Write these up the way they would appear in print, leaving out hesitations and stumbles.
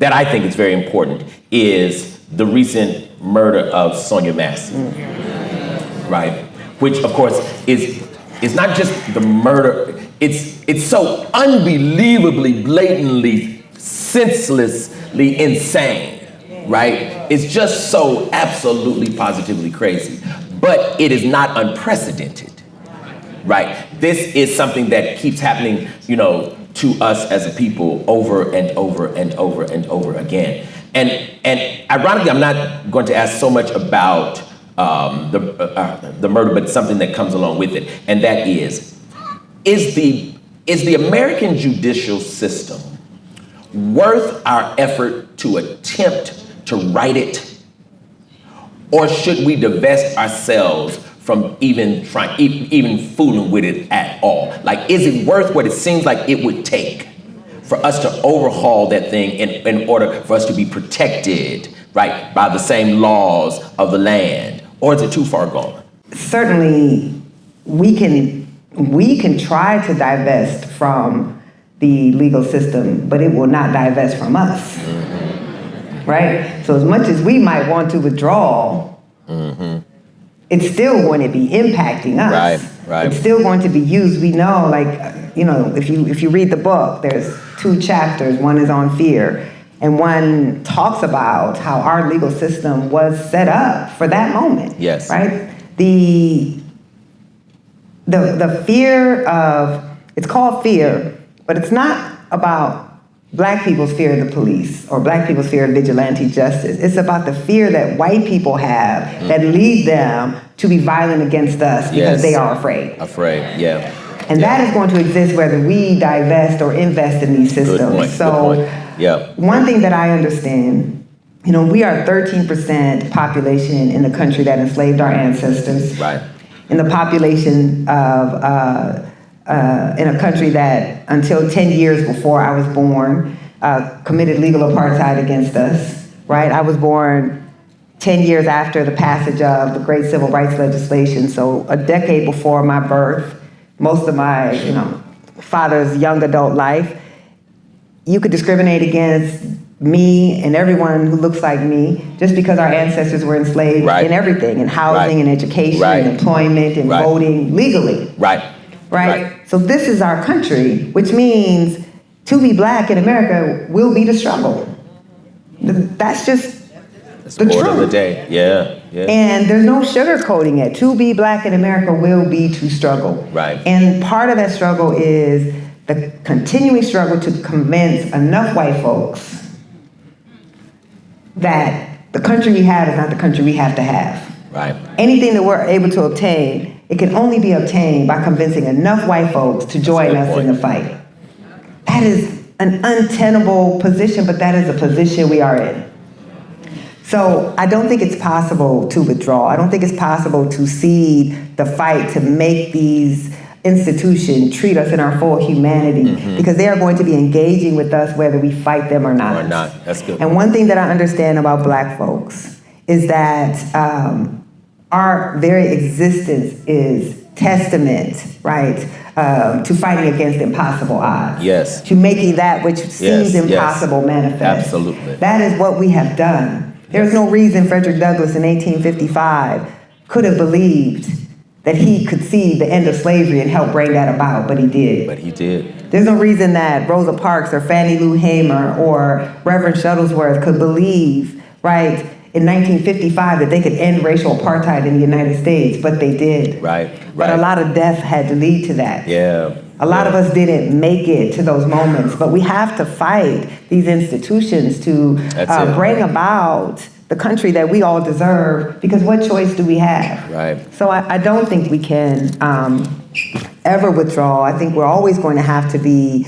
that I think is very important is the recent murder of Sonia Massey, right? Which, of course, is not just the murder. It's so unbelievably, blatantly, senselessly insane, right? It's just so absolutely, positively crazy. But it is not unprecedented, right? This is something that keeps happening, you know, to us as a people over and over and over and over again. And ironically, I'm not going to ask so much about the murder, but something that comes along with it, and that is the American judicial system worth our effort to attempt to right it, or should we divest ourselves from even fooling with it at all? Like, is it worth what it seems like it would take for us to overhaul that thing in order for us to be protected, right, by the same laws of the land? Or is it too far gone? Certainly, we can try to divest from the legal system, but it will not divest from us, right? So as much as we might want to withdraw, it's still going to be impacting us. Right. It's still going to be used. We know, like, you know, if you read the book, there's 2 chapters. One is on fear, and one talks about how our legal system was set up for that moment. Yes. Right? The fear of, it's called fear, but it's not about Black people's fear of the police or Black people's fear of vigilante justice. It's about the fear that white people have that lead them to be violent against us because they are afraid. And that is going to exist whether we divest or invest in these systems. Good point. One thing that I understand, you know, we are 13% population in the country that enslaved our ancestors. Right. In the population of in a country that until 10 years before I was born committed legal apartheid against us, right? I was born 10 years after the passage of the great civil rights legislation, so a decade before my birth, most of my, you know, father's young adult life. You could discriminate against me and everyone who looks like me just because our ancestors were enslaved in everything, in housing and education and employment and voting legally. Right? So this is our country, which means to be Black in America will be the struggle. That's just the truth. Of the day. Yeah. And there's no sugarcoating it. To be Black in America will be to struggle. Right. And part of that struggle is the continuing struggle to convince enough white folks that the country we have is not the country we have to have. Right. Anything that we're able to obtain, it can only be obtained by convincing enough white folks to join us in the fight. That is an untenable position, but that is a position we are in. So I don't think it's possible to withdraw. I don't think it's possible to cede the fight to make these institutions treat us in our full humanity, because they are going to be engaging with us whether we fight them or not. That's good. And one thing that I understand about Black folks is that our very existence is testament, right, to fighting against impossible odds. Yes. To making that which seems impossible manifest. Absolutely. That is what we have done. There's no reason Frederick Douglass in 1855 could have believed that he could see the end of slavery and help bring that about, but he did. There's no reason that Rosa Parks or Fannie Lou Hamer or Reverend Shuttlesworth could believe, right, in 1955 that they could end racial apartheid in the United States, but they did. But a lot of death had to lead to that. A lot of us didn't make it to those moments, but we have to fight these institutions to bring about the country that we all deserve, because what choice do we have? So I don't think we can ever withdraw. I think we're always going to have to be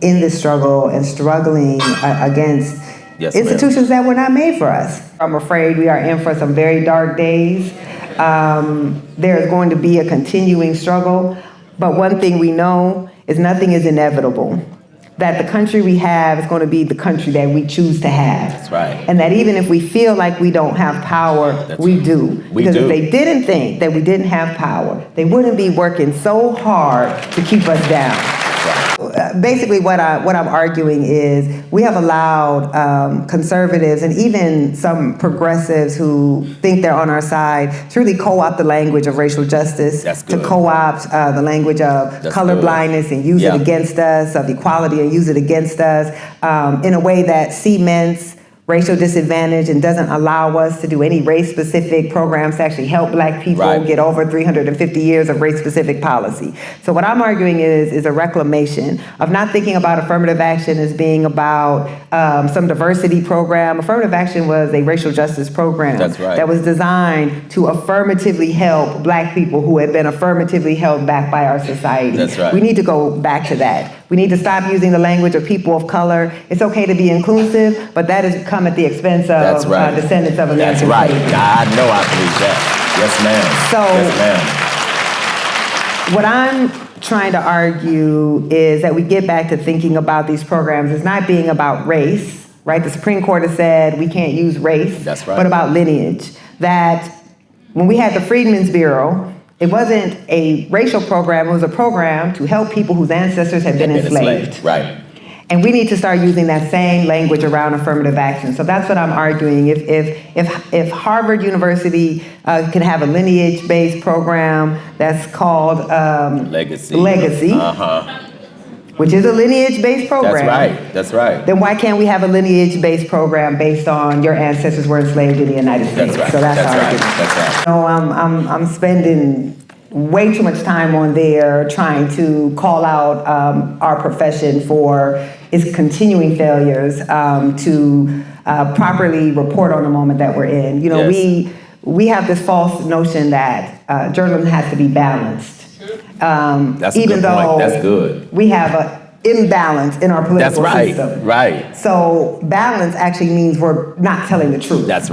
in this struggle and struggling against institutions that were not made for us. I'm afraid we are in for some very dark days. There is going to be a continuing struggle, but one thing we know is nothing is inevitable. That the country we have is going to be the country that we choose to have. And that even if we feel like we don't have power, we do. Because if they didn't think that we didn't have power, they wouldn't be working so hard to keep us down. Basically, what I'm arguing is we have allowed conservatives and even some progressives who think they're on our side to really co-opt the language of racial justice, to co-opt the language of color blindness and use it against us, of equality and use it against us, in a way that cements racial disadvantage and doesn't allow us to do any race-specific programs to actually help black people get over 350 years of race-specific policy. So what I'm arguing is a reclamation of not thinking about affirmative action as being about some diversity program. Affirmative action was a racial justice program that was designed to affirmatively help black people who had been affirmatively held back by our society. We need to go back to that. We need to stop using the language of people of color. It's okay to be inclusive, but that has come at the expense of descendants of American slaves. I know, I believe that. Yes, ma'am. So, what I'm trying to argue is that we get back to thinking about these programs as not being about race, right? The Supreme Court has said we can't use race, but about lineage. That when we had the Freedmen's Bureau, it wasn't a racial program, it was a program to help people whose ancestors had been enslaved. And we need to start using that same language around affirmative action. So that's what I'm arguing. If Harvard University can have a lineage-based program that's called Legacy, which is a lineage-based program. That's right. Then why can't we have a lineage-based program based on your ancestors were enslaved in the United States? So that's our argument. So I'm spending way too much time on there trying to call out our profession for its continuing failures to properly report on the moment that we're in. You know, we have this false notion that journalism has to be balanced. That's a even good though point. That's good. We have an imbalance in our political system. So balance actually means we're not telling the truth. That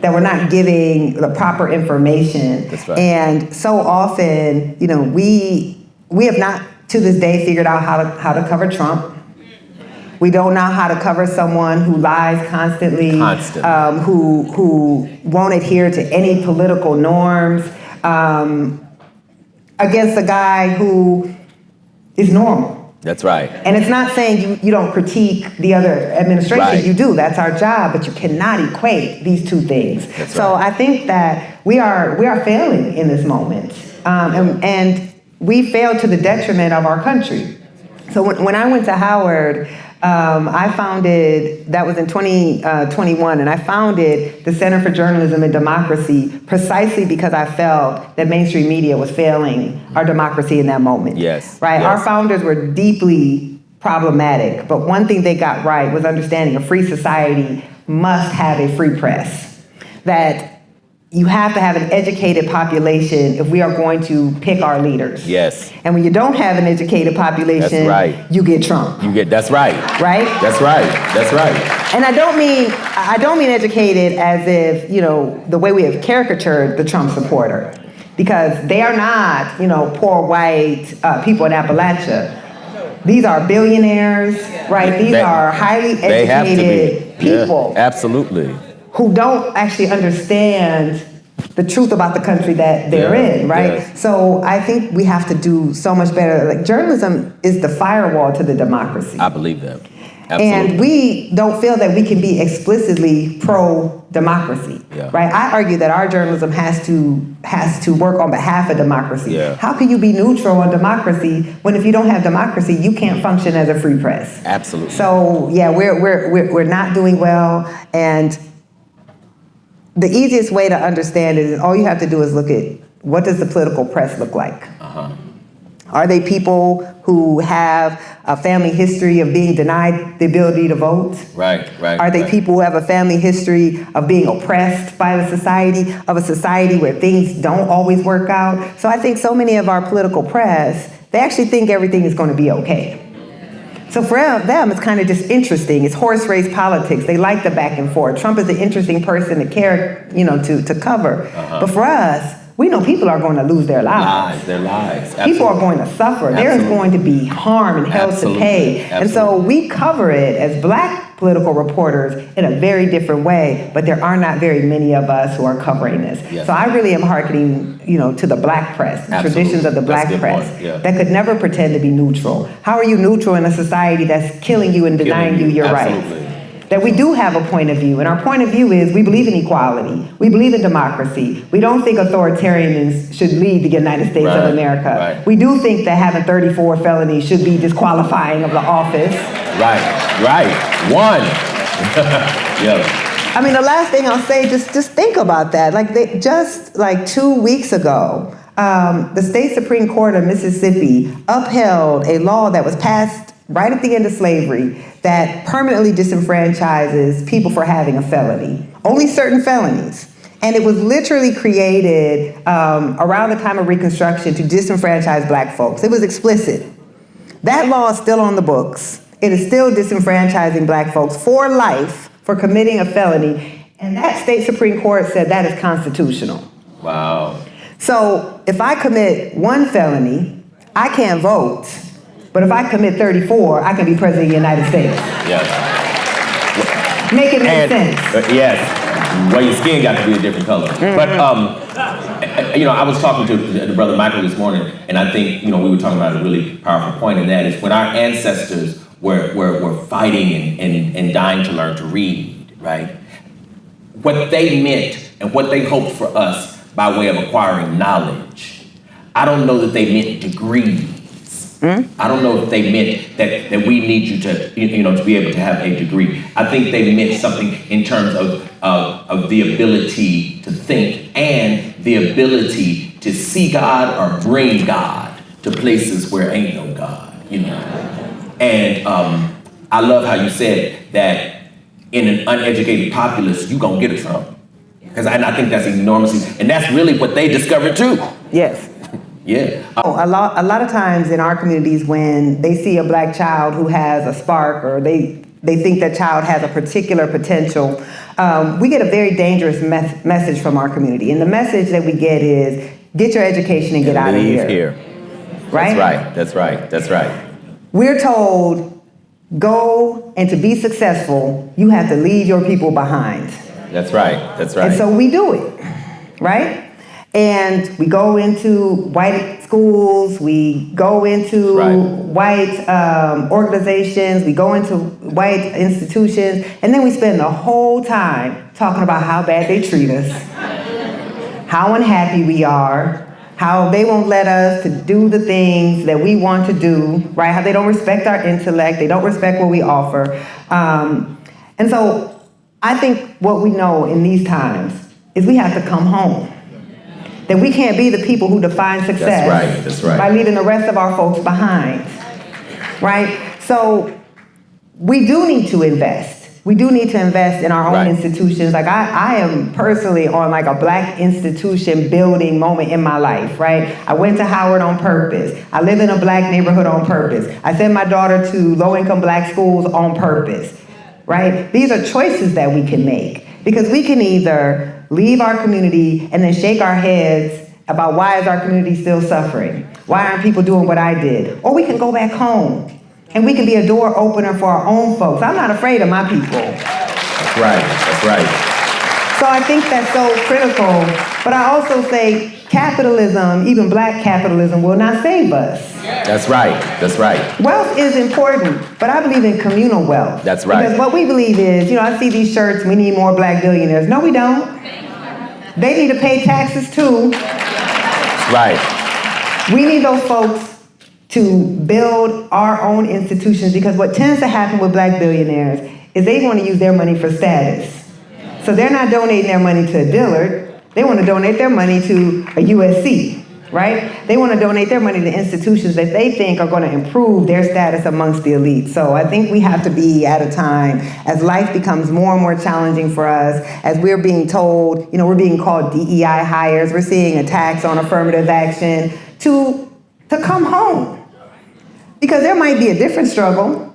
we're not giving the proper information. And so often, you know, we have not to this day figured out how to cover Trump. We don't know how to cover someone who lies constantly. Who won't adhere to any political norms, against a guy who is normal. That's right. And it's not saying you don't critique the other administration. You do. That's our job. But you cannot equate these two things. So I think that we are failing in this moment, and we fail to the detriment of our country. So when I went to Howard, I founded, that was in 2021, and I founded the Center for Journalism and Democracy precisely because I felt that mainstream media was failing our democracy in that moment. Our founders were deeply problematic, but one thing they got right was understanding a free society must have a free press. That you have to have an educated population if we are going to pick our leaders. And when you don't have an educated population, you get Trump. That's right. And I don't mean educated as if, you know, the way we have caricatured the Trump supporter, because they are not, you know, poor white people in Appalachia. These are billionaires, These are highly educated people. Absolutely. Who don't actually understand the truth about the country that they're in, So I think we have to do so much better. Like, journalism is the firewall to the democracy. I believe that. Absolutely. And we don't feel that we can be explicitly pro-democracy, I argue that our journalism has to work on behalf of democracy. How can you be neutral on democracy when if you don't have democracy, you can't function as a free press? Absolutely. So we're not doing well, and the easiest way to understand it is all you have to do is look at what does the political press look like. Are they people who have a family history of being denied the ability to vote? Are they people who have a family history of being oppressed by the society, of a society where things don't always work out? So I think so many of our political press, they actually think everything is going to be okay. So for them, it's kind of just interesting. It's horse race politics. They like the back and forth. Trump is an interesting person to care, you know, to cover. But for us, we know people are going to lose their lives. Their lives. Absolutely. People are going to suffer. Absolutely. There is going to be harm and hell to pay. Absolutely. And so we cover it as Black political reporters in a very different way, but there are not very many of us who are covering this. Yes. So I really am hearkening, to the Black press, the traditions of the Black press that could never pretend to be neutral. How are you neutral in a society that's killing you and denying you your rights? That we do have a point of view, and our point of view is we believe in equality, we believe in democracy, we don't think authoritarians should lead the United States of America. Right. We do think that having 34 felonies should be disqualifying of the office. Right. One. I mean, the last thing I'll say, just think about that. Just 2 weeks ago, the state Supreme Court of Mississippi upheld a law that was passed right at the end of slavery that permanently disenfranchises people for having a felony. Only certain felonies. And it was literally created around the time of Reconstruction to disenfranchise Black folks. It was explicit. That law is still on the books. It is still disenfranchising Black folks for life for committing a felony. And that state Supreme Court said that is constitutional. Wow. So if I commit one felony, I can't vote. But if I commit 34, I can be president of the United States. Yes. Make it make sense. Yes. Well, your skin got to be a different color. Mm-hmm. But, I was talking to the brother Michael this morning, and I think, we were talking about a really powerful point, and that is when our ancestors were fighting and dying to learn to read, right? What they meant and what they hoped for us by way of acquiring knowledge, I don't know that they meant degrees. I don't know if they meant that we need you to, to be able to have a degree. I think they meant something in terms of the ability to think and the ability to see God or bring God to places where ain't no God, And I love how you said that in an uneducated populace, you gonna get a Trump. Because I think that's enormously, and that's really what they discovered too. Yes. Yeah. A lot of times in our communities when they see a Black child who has a spark or they think that child has a particular potential, we get a very dangerous message from our community. And the message that we get is, get your education and get out of here. Right? That's right. We're told, go, and to be successful, you have to leave your people behind. That's right. And so we do it, right? And we go into white schools, we go into white organizations, we go into white institutions, and then we spend the whole time talking about how bad they treat us, how unhappy we are, how they won't let us to do the things that we want to do, right? How they don't respect our intellect, they don't respect what we offer. And so I think what we know in these times is we have to come home. That we can't be the people who define success That's right. by leaving the rest of our folks behind, right? So we do need to invest. We do need to invest in our own institutions. I am personally on a Black institution building moment in my life, right? I went to Howard on purpose. I live in a Black neighborhood on purpose. I send my daughter to low-income Black schools on purpose, right? These are choices that we can make because we can either leave our community and then shake our heads about why is our community still suffering? Why aren't people doing what I did? Or we can go back home and we can be a door opener for our own folks. I'm not afraid of my people. That's right. So I think that's so critical. But I also say capitalism, even Black capitalism, will not save us. That's right. Wealth is important, but I believe in communal wealth. That's right. Because what we believe is, I see these shirts, we need more Black billionaires. No, we don't. They need to pay taxes too. That's right. We need those folks to build our own institutions because what tends to happen with Black billionaires is they want to use their money for status. So they're not donating their money to a Dillard. They want to donate their money to a USC, right? They want to donate their money to institutions that they think are going to improve their status amongst the elite. So I think we have to be at a time as life becomes more and more challenging for us, as we're being told, we're being called DEI hires, we're seeing attacks on affirmative action, to come home. Because there might be a different struggle,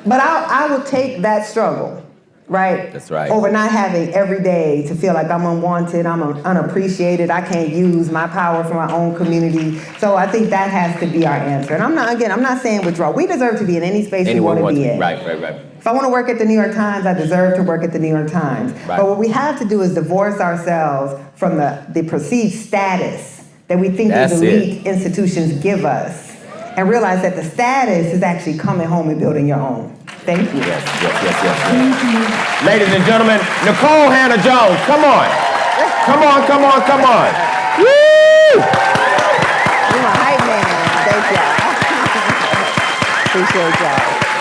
but I will take that struggle right? That's right. Over not having every day to feel like I'm unwanted, I'm unappreciated, I can't use my power for my own community. So I think that has to be our answer. And I'm not saying withdraw. We deserve to be in any space we want to be in. Right. If I want to work at the New York Times, I deserve to work at the New York Times. Right. But what we have to do is divorce ourselves from the perceived status that we think these elite institutions give us, and realize that the status is actually coming home and building your own. Thank you. Yes. Ladies and gentlemen, Nicole Hannah-Jones, come on. Come on. Woo! You're my hype man. Thank y'all. Appreciate y'all.